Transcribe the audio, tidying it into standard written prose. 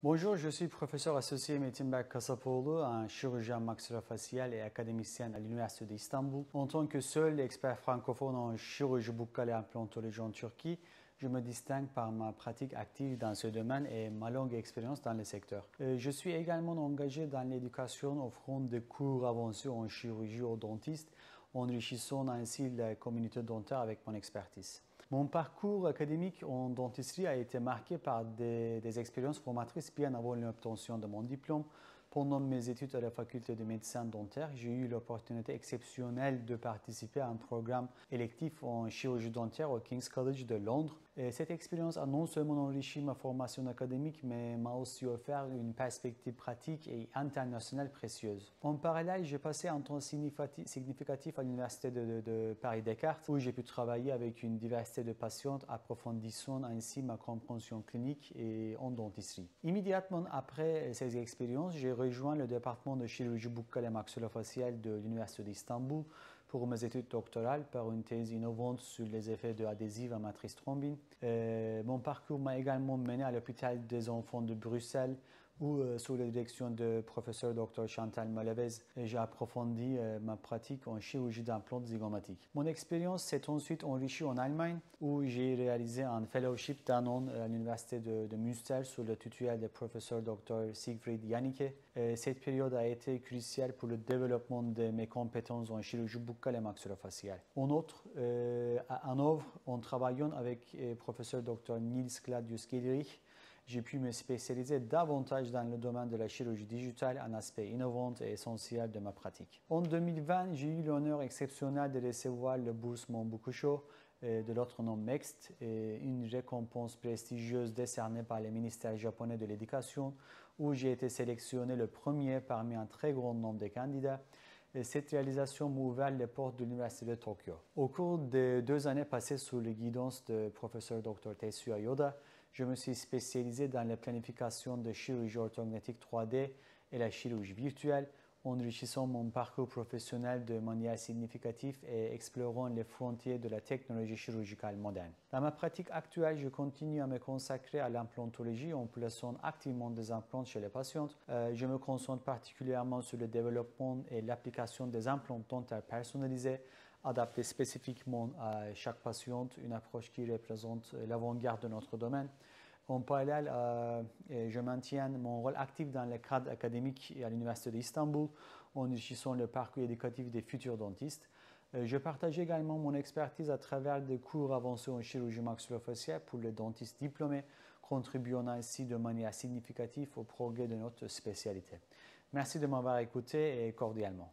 Bonjour, je suis professeur associé Metin Berk Kasapoğlu, un chirurgien maxillofacial et académicien à l'Université d'Istanbul. En tant que seul expert francophone en chirurgie buccale et implantologie en Turquie, je me distingue par ma pratique active dans ce domaine et ma longue expérience dans le secteur. Je suis également engagé dans l'éducation offrant des cours avancés en chirurgie aux dentistes, enrichissant ainsi la communauté dentaire avec mon expertise. Mon parcours académique en dentisterie a été marqué par des expériences formatrices bien avant l'obtention de mon diplôme. Pendant mes études à la faculté de médecine dentaire, j'ai eu l'opportunité exceptionnelle de participer à un programme électif en chirurgie dentaire au King's College de Londres. Et cette expérience a non seulement enrichi ma formation académique, mais m'a aussi offert une perspective pratique et internationale précieuse. En parallèle, j'ai passé un temps significatif à l'Université de Paris-Descartes, où j'ai pu travailler avec une diversité de patients, approfondissant ainsi ma compréhension clinique et en dentisterie. Immédiatement après ces expériences, j'ai rejoint le département de chirurgie buccale et maxillofaciale de l'Université d'Istanbul pour mes études doctorales par une thèse innovante sur les effets de adhésive à matrice thrombine. Mon parcours m'a également mené à l'hôpital des enfants de Bruxelles où, sous la direction de professeur Dr Chantal Malavez, j'ai approfondi ma pratique en chirurgie d'implantes zygomatiques. Mon expérience s'est ensuite enrichie en Allemagne où j'ai réalisé un fellowship d'un an à l'université de Münster sous le tutelle du professeur Dr Siegfried Janicke. Cette période a été cruciale pour le développement de mes compétences en chirurgie buccale et maxillofaciale. En outre, à Hanovre, en travaillant avec le professeur Dr Nils Claudius Gederich, j'ai pu me spécialiser davantage dans le domaine de la chirurgie digitale, un aspect innovant et essentiel de ma pratique. En 2020, j'ai eu l'honneur exceptionnel de recevoir le bourse Monbukshou, de l'autre nom MEXT, une récompense prestigieuse décernée par le ministère japonais de l'Éducation, où j'ai été sélectionné le premier parmi un très grand nombre de candidats. Cette réalisation m'a ouvert les portes de l'Université de Tokyo. Au cours des 2 années passées sous la guidance du professeur Dr Tetsuya Yoda, je me suis spécialisé dans la planification de chirurgie orthodontique 3D et la chirurgie virtuelle, enrichissant mon parcours professionnel de manière significative et explorant les frontières de la technologie chirurgicale moderne. Dans ma pratique actuelle, je continue à me consacrer à l'implantologie en plaçant activement des implants chez les patients. Je me concentre particulièrement sur le développement et l'application des implants dentaires personnalisés, adaptés spécifiquement à chaque patient, une approche qui représente l'avant-garde de notre domaine. En parallèle, je maintiens mon rôle actif dans le cadre académique à l'Université d'Istanbul, enrichissant le parcours éducatif des futurs dentistes. Je partage également mon expertise à travers des cours avancés en chirurgie maxillofaciale pour les dentistes diplômés, contribuant ainsi de manière significative au progrès de notre spécialité. Merci de m'avoir écouté et cordialement.